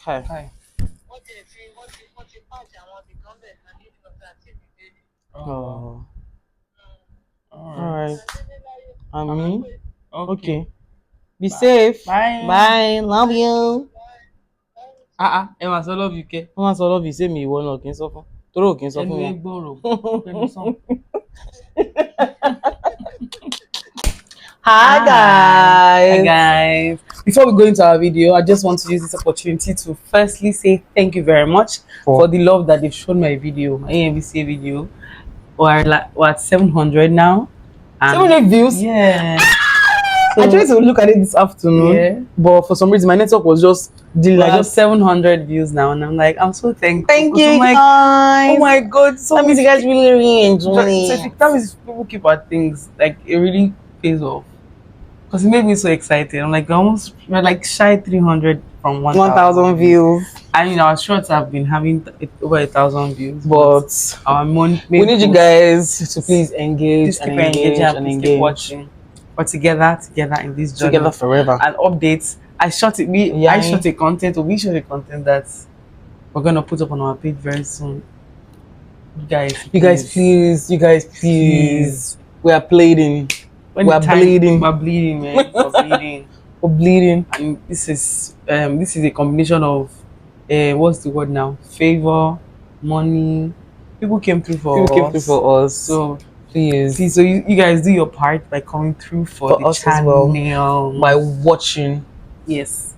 Hi. Hi. Oh. All All right. right. And me? Okay. Okay. Be Bye. safe. Bye. Bye. Love you. Ẹ máa sọ love you kẹ́. Wọ́n máa sọ lọ́bì sí mi ìwọ náà kì í sọ fún. Torí ò kì í sọ Ẹnu fún ẹ wọn. gbọ́rọ̀. Ẹnu sàn. Hi Hi guys. guys. Before we go into our video, I just want to use this opportunity to firstly say thank you very much for the love that they've shown my video, my AMVCA video. We're at 700 now. And 700 views? Yeah. I tried to look at it this afternoon, Yeah. but for some reason my network was just We're just 700 views now, and I'm like, I'm so thankful. Thank 'Cause you I'm like, guys. oh my god, so That means you guys really enjoy So it. that means people keep our things, like it really pays off. Because it made me so excited. I'm like, we're like shy 300 from 1,000 views. I mean, our shorts have been having over 1,000 views, But our we need you guys to please engage and engage and engage. Keep watching. We're together in this journey. Together forever. And updates. I shot a content, or we shot a content that we're gonna put up on our page very soon. You guys, please. We are bleeding. We're bleeding, man. We're bleeding. We're bleeding. And this is a combination of what's the word now? Favor, money. People came through for us. So please. So you guys do your part by coming through for the us channel. as well, by watching. Yes.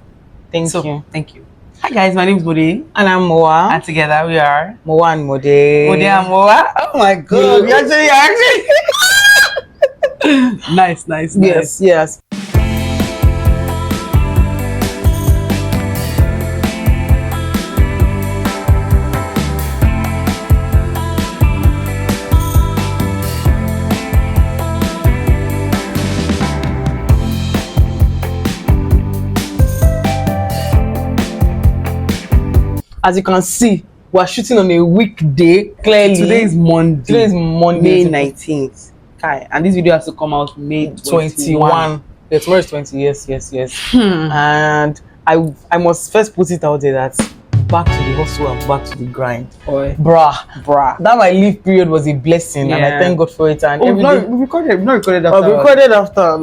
Thank you. Thank you. Hi guys, my name is Mode. And I'm Moa. And together we are Moa and Mode. Mode and Moa. Oh my god. We actually. Nice. Yes. As you can see, we're shooting on a weekday. Clearly, today is Monday. May 19th. And this video has to come out May 21. Yeah, tomorrow is 20. Yes. And I must first put it out there that back to the hustle and back to the grind. Boy. Bruh. That my leave period was a blessing, and I thank God for it. And we recorded after. We recorded after,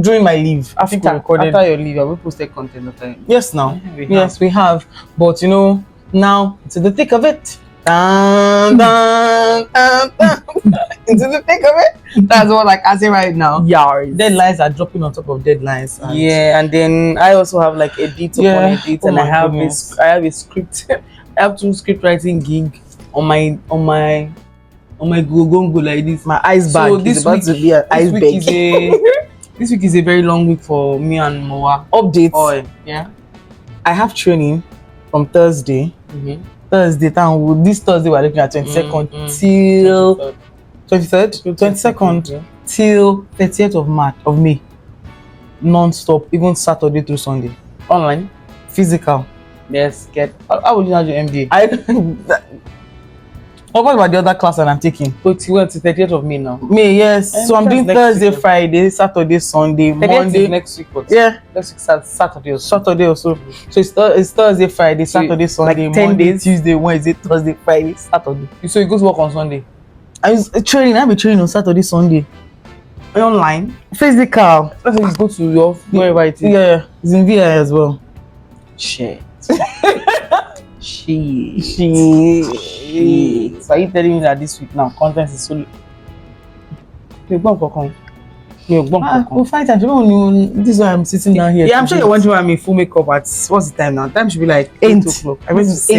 during my leave. After your leave, have we posted content after? Yes, now. Yes, we have. But now to the thick of it. Into the thick of it. That's what I say right now. Yeah. Deadlines are dropping on top of deadlines. And then I also have like edit upon edit, and I have a script. I have 2 script writing gig on my Google like this. My ice bag. So this week, to be an ice bag. This week is a very long week for me and Moa. Updates. Yeah. I have training from Thursday. Mm-hmm. This Thursday we're looking at 22nd till 23rd, 22nd till 30th of May, non-stop, even Saturday through Sunday. Online, physical. Yes. How would you have your MBA? What about the other class that I'm taking? But you went to 30th of May now. May, yes. So I'm doing Thursday, Friday, Saturday, Sunday, Monday. Next week. Yeah. Next week Saturday or so. So it's Thursday, Friday, Saturday, Sunday, like 10 Monday, days. Tuesday, Wednesday, Thursday, Friday, Saturday. So you go to work on Sunday? I'll be training on Saturday, Sunday. Online? Physical. That's when you go to your wherever it is. Yeah. It's in VI as well. Shit. So are you telling me that this week now content is so we'll find time. This is why I'm sitting down here. Yeah, I'm sure you're wondering why I'm in full makeup at what's the time now? Time should be like 8 o'clock. I went to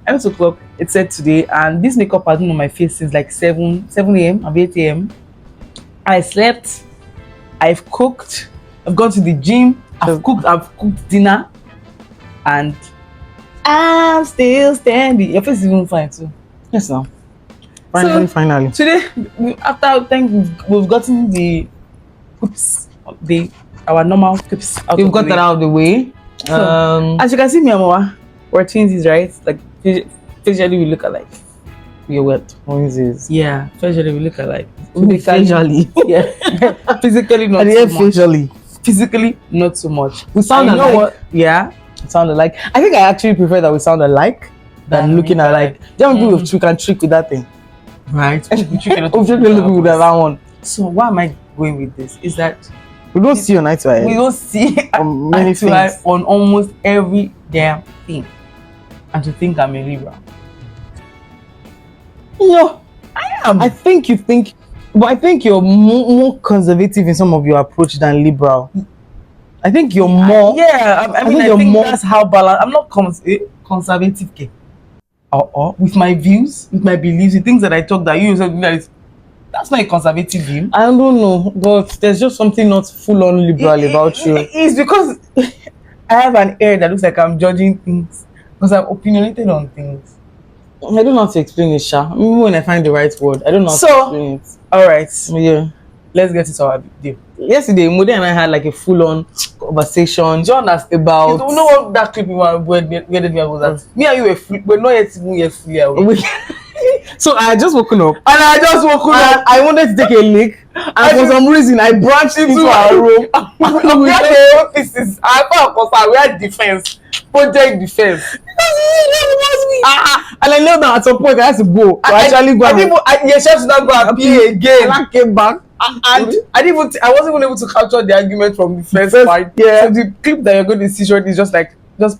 8 o'clock. It's set today, and this makeup has been on my face since like 7 a.m. and 8 a.m. I slept, I've cooked, I've gone to the gym, I've cooked dinner, and I'm still standing. Your face is even fine too. Yes, now. Finally. Today, we've gotten the clips, our normal clips out. We've got that out of the way. So, as you can see, me and Moa, we're twinsies, right? Like facially we look alike. We're wet. Twinsies. Yeah, facially we look alike. Facially. Yeah. Physically not so much. Physically not so much. We sound alike. What? Yeah. Sound alike. I think I actually prefer that we sound alike than looking alike. There are people who can trick with that thing. Right. With that one. So why am I going with this? Is that we don't see on eye to eye. We don't see on many things. On almost every damn thing. And to think I'm a Libra. Yeah, I am. I think you think, but I think you're more conservative in some of your approach than liberal. I think you're more. Yeah, I mean, I think that's how balanced. I'm not conservative. With my views, with my beliefs, the things that I talk that you said that's not a conservative view. I don't know, but there's just something not full on liberal about you. It's because I have an air that looks like I'm judging things because I'm opinionated on things. I don't know how to explain it, Sha. Maybe when I find the right word, I don't know how to explain it. All right, yeah, let's get into our video. Yesterday, Mode and I had like a full-on conversation. Do you understand about? You know what that clip where was that? Me and you we're not yet fully. So I had just woken up, and I wanted to take a leak, and for some reason I branched into our room. We had offices. We had defense, project defense. And I know that at some point I had to go. I actually go. I chef to not go and pee again. And I came back. And I wasn't even able to capture the argument from the first part. Yeah. So the clip that you're going to see shortly is just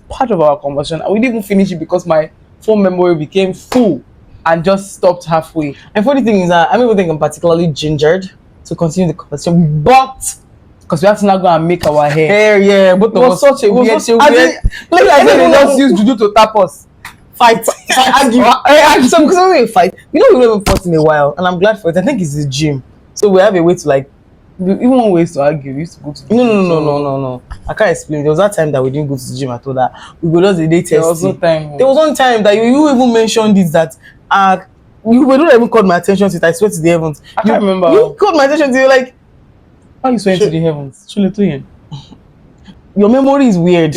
part of our conversation. And we didn't even finish it because my phone memory became full and just stopped halfway. And funny thing is that I don't even think I'm particularly gingered to continue the conversation, but because we have to now go and make our hair. Yeah, but it was such a weird. Like I said, they just use juju to tap us. Fight. Fight. You know, we haven't fought in a while, and I'm glad for it. I think it's the gym, so we have a way to like. Even one way to argue, we used to go to the gym. No. I can't explain. There was that time that we didn't go to the gym at all. That we go just a day testing. There was one time that you even mentioned this that you were not even called my attention to it. I swear to the heavens. I can't remember. You called my attention to it like. Why are you swearing to the heavens? Your memory is weird.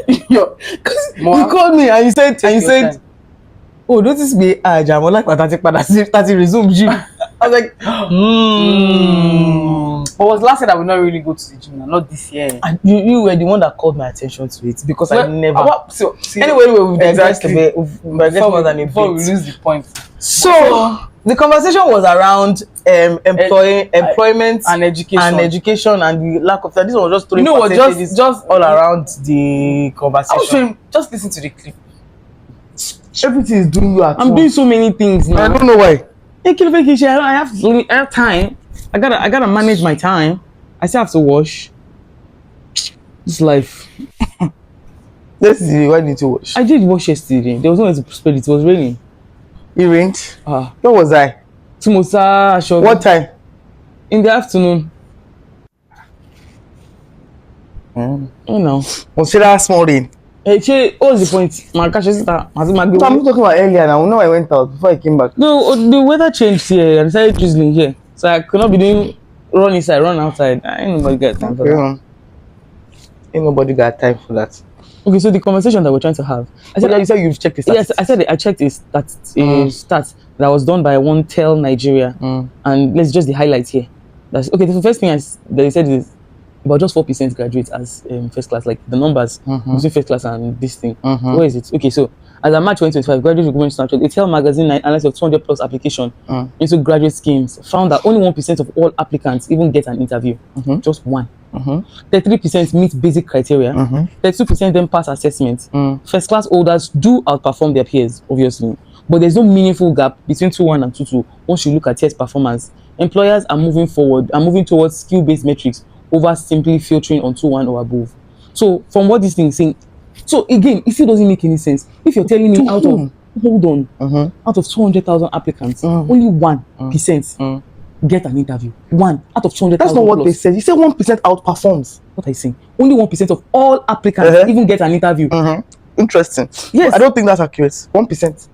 Because you called me and you said, oh, notice me, I'm like, that resume gym. I was like, But was last year that we not really go to the gym, not this year. And you were the one that called my attention to it because I never. Anyway, we've digressed more than a bit. Before we lose the point. So the conversation was around employment and education and the lack of that. This was just three just all around the conversation. Just listen to the clip. Everything is doing you at I'm doing so many things now. I don't know why. I have time. I gotta manage my time. I still have to wash. This life. Yesterday, why did you wash? I did wash yesterday. There was nowhere to spread it. It was raining. It rained? Where was I? Timosa. What time? In the afternoon. You know. Consider small rain. Hey, what's the point? I'm talking about earlier now. No, I went out before I came back. No, the weather changed here. I decided drizzling here. So I could not be doing run inside, run outside. Ain't nobody got time for that. Ain't nobody got time for that. Okay, so the conversation that we're trying to have. I said, you said you've checked the stats. Yes, I said I checked a stat that was done by one Tell Nigeria. And let's just the highlights here. That's okay. The first thing that they said is about just 4% graduate as first class, like the numbers between first class and this thing. Where is it? Okay, so as of March 2025, graduate recruitment snapshot, a Tell magazine analysis of 200 plus application into graduate schemes found that only 1% of all applicants even get an interview. Just one. 33% meet basic criteria. 32% then pass assessment. First class holders do outperform their peers, obviously, but there's no meaningful gap between 2-1 and 2-2 once you look at test performance. Employers are moving towards skill-based metrics over simply filtering on 2-1 or above. So from what this thing is saying, so again, it still doesn't make any sense. If you're telling me out of 200,000 applicants, only 1% get an interview. 1 out of 200,000. That's not what they said. You said 1% outperforms. What are you saying? Only 1% of all applicants even get an interview. Interesting. Yes. I don't think that's accurate. 1%.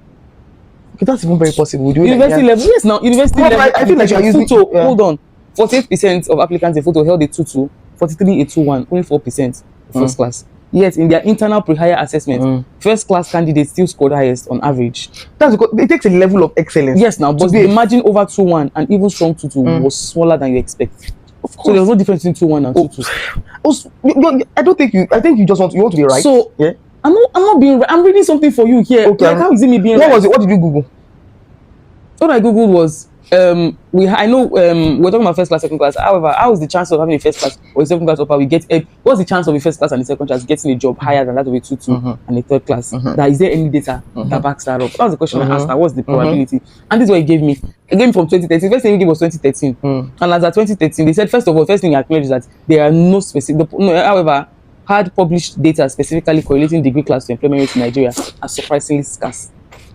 Okay, that's even very possible. University level. Yes, now university level. I feel like you're using hold on. 48% of applicants in photo held a 2-2, 43 a 2-1, only 4% first class. Yet in their internal pre-hire assessment, first class candidates still scored highest on average. That's because it takes a level of excellence. Yes, now, but the margin over 2-1 and even strong 2-2 was smaller than you expect. So there was no difference between 2-1 and 2-2. I don't think you. I think you just want to be right. So yeah, I'm not being right. I'm reading something for you here. Okay. Like, how is it me being What right? was it? What did you Google? What I googled was I know we're talking about first class, second class. However, how is the chance of having a first class or a second class upper? What's the chance of a first class and a second class getting a job higher than that of a 2-2 and a third class? That is there any data that backs that up? That was the question I asked her. What's the probability? And this is what he gave me. He gave me from 2013. First thing he gave was 2013. And as at 2013, they said first thing he acknowledged is that there are no specific. However, hard published data specifically correlating degree class to employment rates in Nigeria are surprisingly scarce.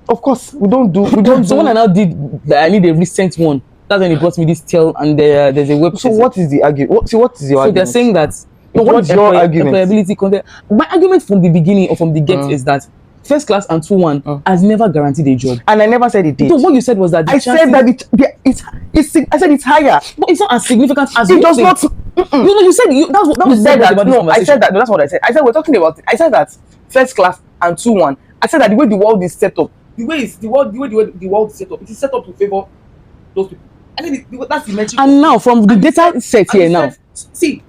Of course, we don't do. So when I now did, I need a recent one. That's when he brought me this tell, and there's a website. So what is the argument? What is your argument? So they're saying that. No, what is your argument? Employability content. My argument from the beginning or from the get is that first class and 2-1 has never guaranteed a job. And I never said it did. So what you said was that I said that I said it's higher, but it's not as significant as it does think. not. You said that was said that. No, I said that. No, that's what I said. I said we're talking about it. I said that first class and 2-1. I said that the way the world is set up, the way the world is set up, it is set up to favor those people. I think that's the metric. And now from the data set here now, see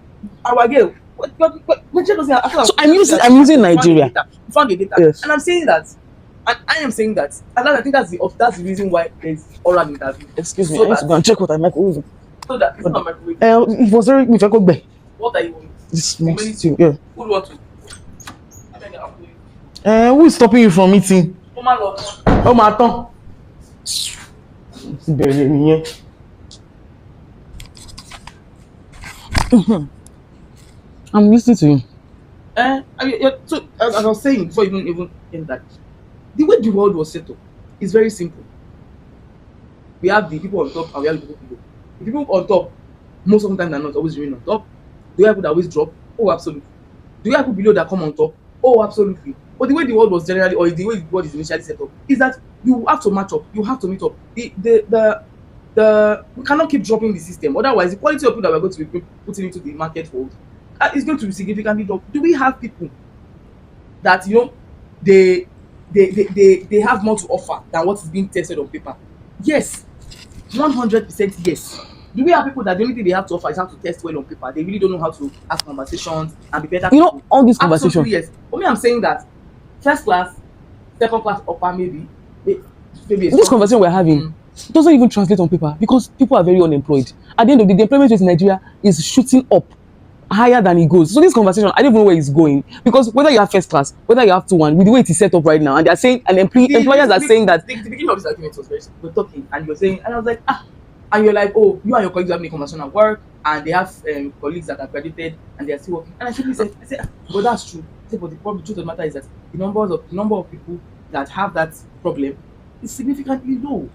our girl. So I'm using Nigeria. You found the data, yes. And I'm saying that, and I am saying that, and I think that's the reason why there's oral interview. Excuse me, I need to go and check what I microwave. So that it's not microwave. It was very much. What are you? This must too. Yeah. Who do you want to? Who is stopping you from eating? Oh my tongue. I'm listening to you. So as I was saying before you even end that, the way the world was set up is very simple. We have the people on top and we have the people below. The people on top, most of the time, they're not always remain on top. Do you have people that always drop? Oh, absolutely. Do you have people below that come on top? Oh, absolutely. But the way the world was generally, or the way the world is initially set up, is that you have to match up. You have to meet up. We cannot keep dropping the system. Otherwise, the quality of people that we're going to be putting into the market hold is going to be significantly dropped. Do we have people that they have more to offer than what is being tested on paper? Yes, 100% yes. Do we have people that the only thing they have to offer is how to test well on paper? They really don't know how to have conversations and be better. All these conversations. Absolutely yes. For me, I'm saying that first class, second class upper maybe this conversation we're having doesn't even translate on paper because people are very unemployed. At the end of the day, the employment rate in Nigeria is shooting up higher than it goes. So this conversation, I don't even know where it's going because whether you have first class, whether you have 2-1, with the way it is set up right now, and they're saying, and employers are saying that the beginning of this argument was very simple. We're talking, and you're saying, and I was like, and you're like, oh, you and your colleagues are having a conversation at work, and they have colleagues that are graduated and they are still working. And I simply said, but that's true. I said, but the truth of the matter is that the number of people that have that problem is significantly low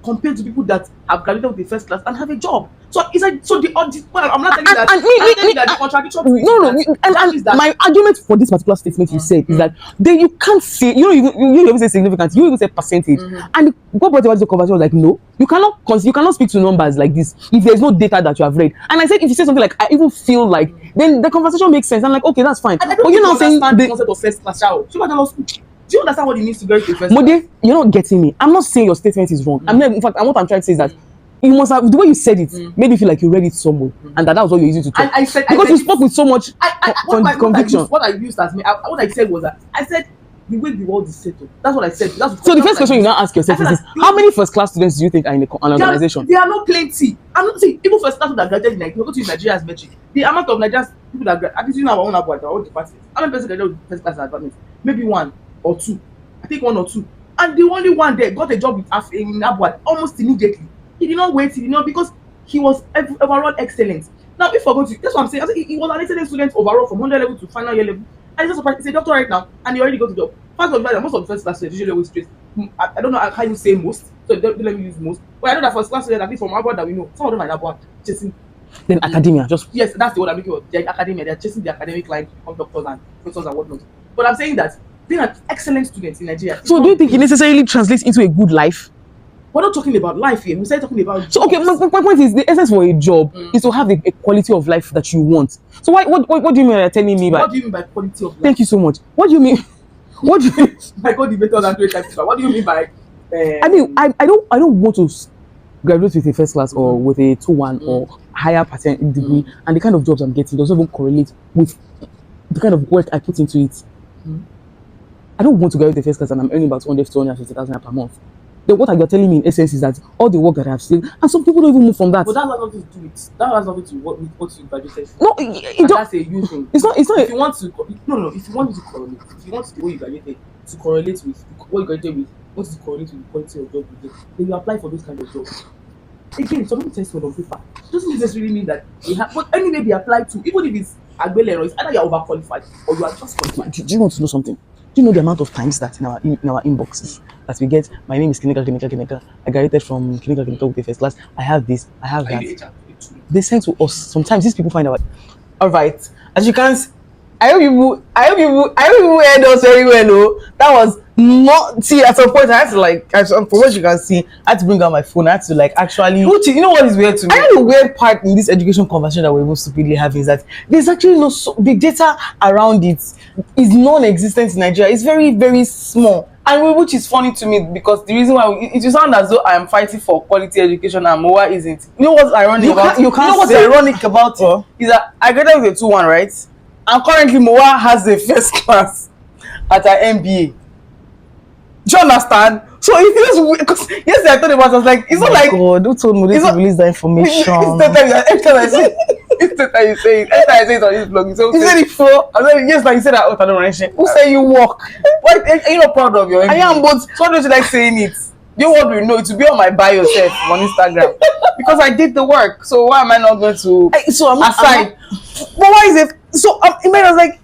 compared to people that have graduated with the first class and have a job. So it's like I'm not telling you that. I'm telling you that the contradiction. No. My argument for this particular statement you said is that you can't say you even say significance. You even say percentage. And what brought about the conversation was like, no, you cannot speak to numbers like this if there's no data that you have read. And I said if you say something like I even feel like, then the conversation makes sense. I'm like, okay, that's fine. But you're not saying the concept of first class. Do you understand what it means to get to first class? Mode, you're not getting me. I'm not saying your statement is wrong. In fact, what I'm trying to say is that you must have, the way you said it made me feel like you read it somewhere and that was what you're using to talk. Because you spoke with so much conviction. What I said was that I said the way the world is set up. That's what I said. So the first question you now ask yourself is this: how many first class students do you think are in an organization? There are not plenty. I'm not saying even first class that graduated in Nigeria. Go to Nigeria as metric. The amount of Nigerian people that graduate, at least our own department, how many person graduated with first class department? Maybe 1 or 2. I think 1 or 2. And the only one there got a job with us in Abuad almost immediately. He did not wait, because he was overall excellent. Now, if we're going to, that's what I'm saying. I said he was an excellent student overall from 100 level to final year level. And he's a doctor right now, and he already got the job. Most of the first class students usually always straight. I don't know how you say most, so don't let me use most. But I know that first class students, at least from Abuad that we know, some of them are in Abuad chasing. Then academia, yes, that's the word I'm looking for. They're academia, they're chasing the academic line to become doctors and professors and whatnot. But I'm saying that being an excellent student in Nigeria. So do you think it necessarily translates into a good life? We're not talking about life here. We started talking about jobs. So okay, my point is the essence for a job is to have a quality of life that you want. So what do you mean by telling me by? What do you mean by quality of life? Thank you so much. What do you mean? What do you my God, the better than great type. What do you mean by? I mean, I don't want to graduate with a first class or with a 2-1 or higher pattern degree, and the kind of jobs I'm getting doesn't even correlate with the kind of work I put into it. I don't want to graduate with a first class and I'm earning about 250,000 per month. Then what you're telling me in essence is that all the work that I've seen, and some people don't even move from that. But that has nothing to do with that has nothing to do with what you graduated. No, That's a huge thing. It's not. If you want to, if you want to correlate, if you want the way you graduated to correlate with what you graduated with, what is to correlate with the quality of job you get, then you apply for those kind of jobs. Again, something tests on paper. It doesn't necessarily mean that you have, but anyway, be applied to, even if it's Agbele, it's either you're overqualified or you are just qualified. Do you want to know something? Do you know the amount of times that in our inboxes that we get, my name is clinical, I graduated from clinical with the first class, I have this, I have that. They send to us. Sometimes these people find out. All right, as you can see, I hope you heard us very well. Oh, that was not. See, at some point I had to for what you can see, I had to bring out my phone. I had to actually. You know what is weird to me? I think the weird part in this education conversation that we're even stupidly having is that there's actually no the data around it is non-existent in Nigeria. It's very, very small. And which is funny to me because the reason why it will sound as though I am fighting for quality education and Mowa isn't. You know what's ironic about it? You know what's ironic about it is that I graduated with a 2-1, right? And currently Mowa has a first class at her MBA. Do you understand? So it feels weird because yesterday I thought about it, I was like, it's not like God, who told me to release that information? Every time I say it on this blog, you said it before. I said yes, like you said that out of the who said you walk? Why are you not proud of your MBA? I am, but so why don't you like saying it? You want to know it to be on my bio self on Instagram because I did the work. So why am I not going to? Aside. But why is it? So I was like,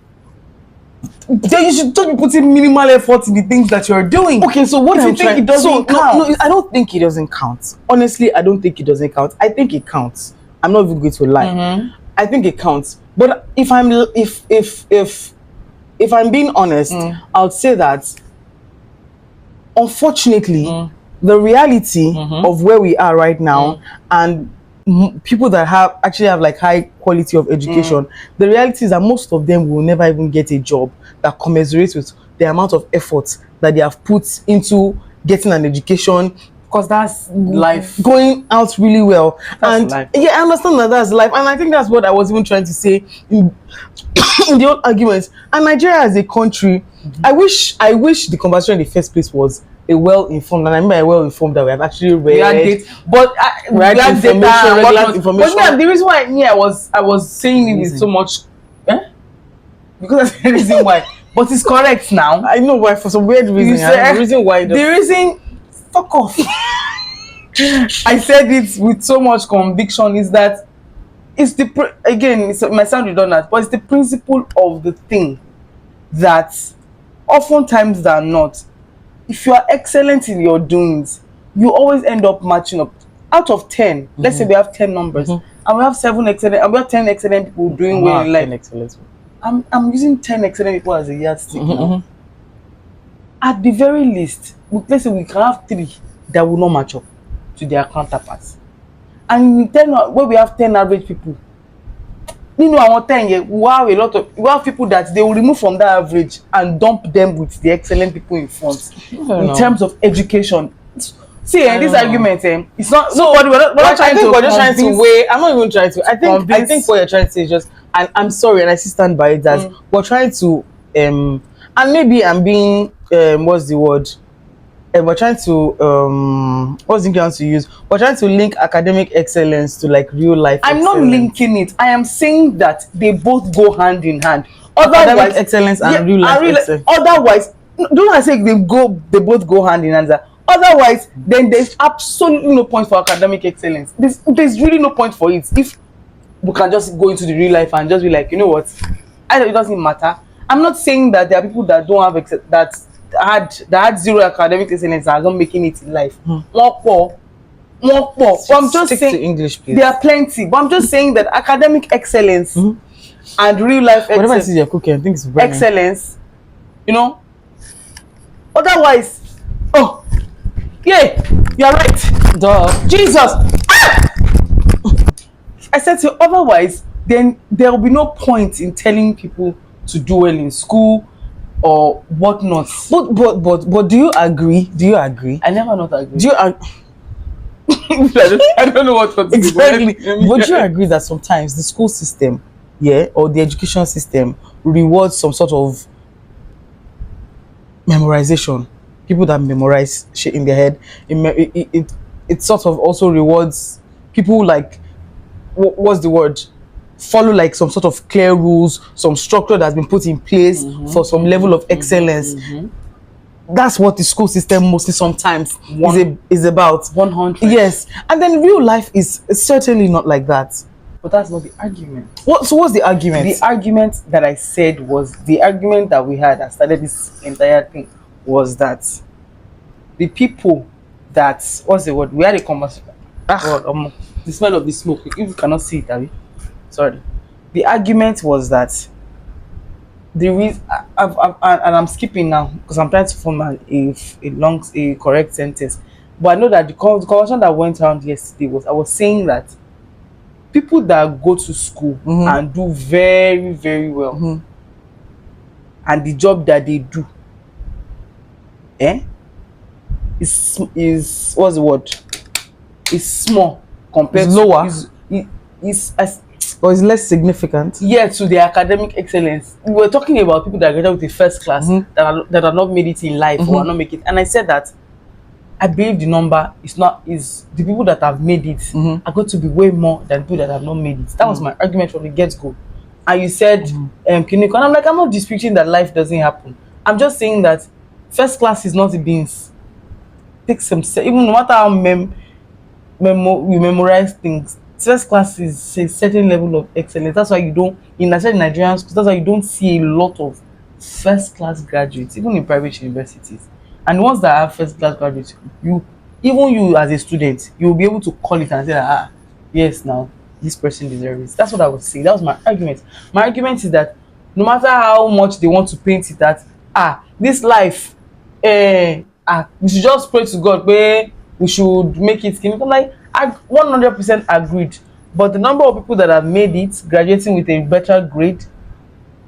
then you should just be putting minimal effort in the things that you're doing. Okay, so what if you think it doesn't count? No, I don't think it doesn't count. Honestly, I don't think it doesn't count. I think it counts. I'm not even going to lie. I think it counts. But if I'm being honest, I would say that unfortunately, the reality of where we are right now and people that actually have high quality of education, the reality is that most of them will never even get a job that commensurates with the amount of effort that they have put into getting an education, because that's life going out really well. That's life. Yeah, I understand that that's life, and I think that's what I was even trying to say in the old arguments. And Nigeria as a country, I wish the conversation in the first place was a well-informed, and I mean by well-informed that we have actually read. We had data, but we had data, information. But the reason why I was saying it with so much, because that's the reason why. But it's correct now. I know why, for some weird reason. The reason why. The reason, fuck off. I said it with so much conviction is that it's it might sound redundant, but it's the principle of the thing that oftentimes than not, if you are excellent in your doings, you always end up matching up. Out of 10, let's say we have 10 numbers, and we have 7 excellent, and we have 10 excellent people doing well in life. I'm using 10 excellent people as a yardstick. At the very least, let's say we can have 3 that will not match up to their counterparts. And where we have 10 average people, you know, I want 10 years, we have people that they will remove from that average and dump them with the excellent people in front. In terms of education. See, this argument, it's not. So we're not trying to. We're just trying to weigh. I'm not even trying to. I think what you're trying to say is just, and I'm sorry, and I still stand by it, that we're trying to, and maybe I'm being, what's the word? We're trying to, what's the thing to use? We're trying to link academic excellence to real life. I'm not linking it. I am saying that they both go hand in hand. Academic excellence and real life excellence. Otherwise, don't I say they both go hand in hand? Otherwise, then there's absolutely no point for academic excellence. There's really no point for it. If we can just go into the real life and just be like, you know what, it doesn't matter. I'm not saying that there are people that don't have that had zero academic excellence and are not making it in life. More. But I'm just saying, to English, please. There are plenty. But I'm just saying that academic excellence and real life whatever I see you're cooking, I think it's burning. Excellence, you know. Otherwise, yeah, you're right. Duh. Jesus. I said to you, otherwise, then there will be no point in telling people to do well in school or whatnot. But do you agree? I never not agree. Do you I don't know what to Exactly. Would you agree that sometimes the school system, yeah, or the education system rewards some sort of memorization? People that memorize shit in their head, it sort of also rewards people like what's the word? Follow like some sort of clear rules, some structure that's been put in place for some level of excellence. That's what the school system mostly sometimes is about. 100. Yes, and then real life is certainly not like that. But that's not the argument. So what's the argument? The argument that I said was the argument that we had that started this entire thing was that the people that what's the word? We had a conversation. The smell of the smoke. If you cannot see it, Abby. Sorry. The argument was that the reason and I'm skipping now because I'm trying to form a correct sentence. But I know that the conversation that went around yesterday was I was saying that people that go to school and do very, very well and the job that they do is what's the word? Is small compared It's lower. Or is less significant. Yeah, to the academic excellence. We were talking about people that graduate with a first class that are not made it in life or are not make it. And I said that I believe the number is the people that have made it are going to be way more than people that have not made it. That was my argument from the get-go. And you said, Kiniko, and I'm like, I'm not disputing that life doesn't happen. I'm just saying that first class is not the beans. Take some, even no matter how you memorize things, first class is a certain level of excellence. That's why you don't, in Nigerian schools, that's why you don't see a lot of first class graduates, even in private universities. And once that have first class graduates, even you as a student, you'll be able to call it and say that, yes, now this person deserves it. That's what I was saying. That was my argument. My argument is that no matter how much they want to paint it that this life, we should just pray to God where we should make it. I'm like, I 100% agreed. But the number of people that have made it, graduating with a better grade,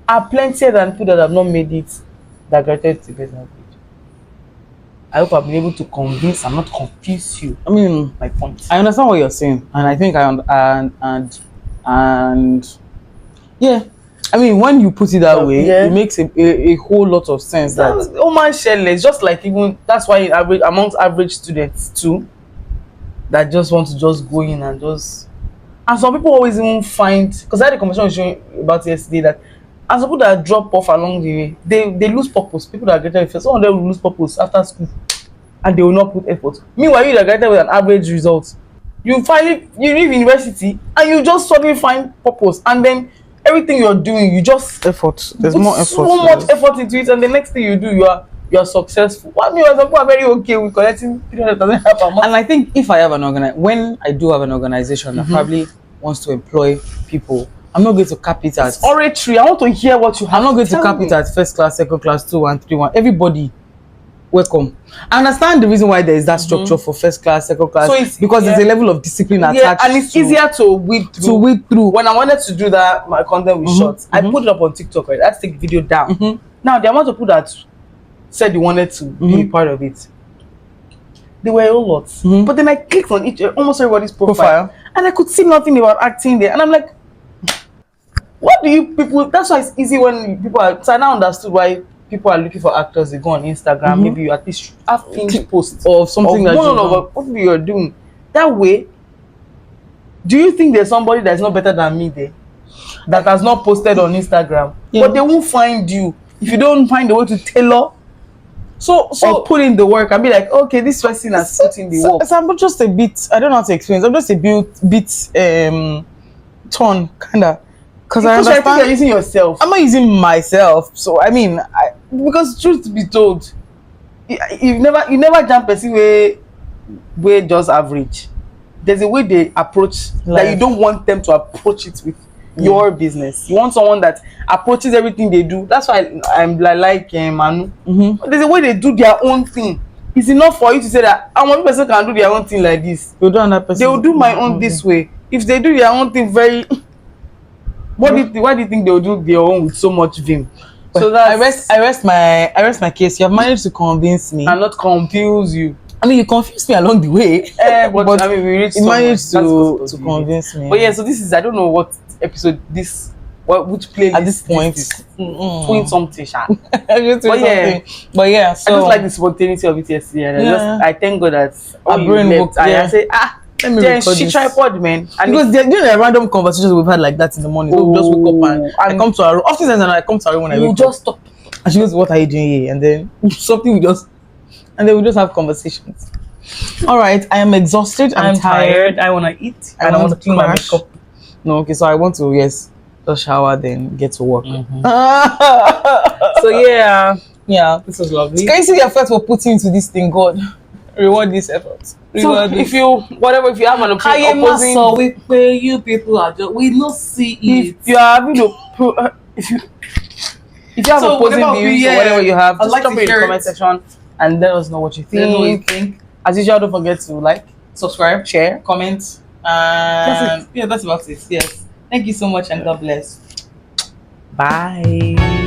are plenty than people that have not made it, that graduated with a better grade. I hope I've been able to convince and not confuse you. I mean, my point. I understand what you're saying, and I think and yeah. I mean, when you put it that way, it makes a whole lot of sense. Oh man, it's just like even that's why amongst average students too, that just want to just go in and just. And some people always even find, because I had a conversation about yesterday that, and some people that drop off along the way, they lose purpose. People that graduate first, some of them will lose purpose after school, and they will not put effort. Meanwhile, you that graduated with an average result, you leave university and you just suddenly find purpose, and then everything you're doing, you just effort. There's more effort. So much effort into it, and the next thing you do, you are successful. Well, some people are very okay with collecting 300,000 per month. And I think if I have when I do have an organization that probably wants to employ people, I'm not going to cap it at oratory. I want to hear what you have. I'm not going to cap it at first class, second class, 2, 1, 3, 1. Everybody, welcome. I understand the reason why there is that structure for first class, second class, so because there's a level of discipline attached. And it's easier to weed through. When I wanted to do that, my content was short. I put it up on TikTok. Right, I had to take the video down. Now the amount of people that said they wanted to be part of it, there were a lot. But then I clicked on almost everybody's profile, and I could see nothing about acting there. And I'm like, what do you people? That's why it's easy when people are. So I now understood why people are looking for actors. They go on Instagram. Maybe you at least have finished posts of something that what you're doing. That way, do you think there's somebody that's not better than me there that has not posted on Instagram? But they won't find you if you don't find a way to tailor. So put in the work and be like, okay, this person has put in the work. So I'm just a bit. I don't know how to explain. I'm just a bit torn, kinda. Because I understand. I think you're using yourself. I'm not using myself. So I mean, because truth to be told, you never jump person way just average. There's a way they approach that you don't want them to approach it with your business. You want someone that approaches everything they do. That's why I'm like Manu. There's a way they do their own thing. It's enough for you to say that one person can do their own thing like this. They will do my own this way. If they do their own thing very why do you think they will do their own with so much vim? So that I rest my case. You have managed to convince me and not confuse you. I mean, you confused me along the way. But I mean, we reached it managed somewhere. That's to because of you. convince me. But yeah, so this is, I don't know what episode this, which playlist At this point, is. Twin something, sha. But yeah, so I just like the spontaneity of it yesterday. And I thank God that our when brain you worked, left, yeah. I say, let me then record she this. tripod, man. And Because they're doing a random conversations we've had like that in the morning. So we just wake up and I come to her room. Often and I come to her room when I you wake just up. stop. And she goes, "What are you doing here?" And then something we just, and then we just have conversations. All right, I am exhausted. I'm tired. I want to eat. I And I want want to to clean my crash. makeup. No, okay, so I want to just shower, then get to work. So yeah, Yeah. this was lovely. Can you see the effort we're putting into this thing? God, reward this effort. So Reward if this. if you have an opposing, you people are just we not see it. if you are having if you have So opposing whatever views opinion, or whatever you have, I'd just like drop to it in the hear comment it. section and let us know what you Let us know what you think. think. As usual, don't forget to like, Subscribe, share. comment, That's and yeah, that's about it. Yes. Thank you so much, and God bless. Bye.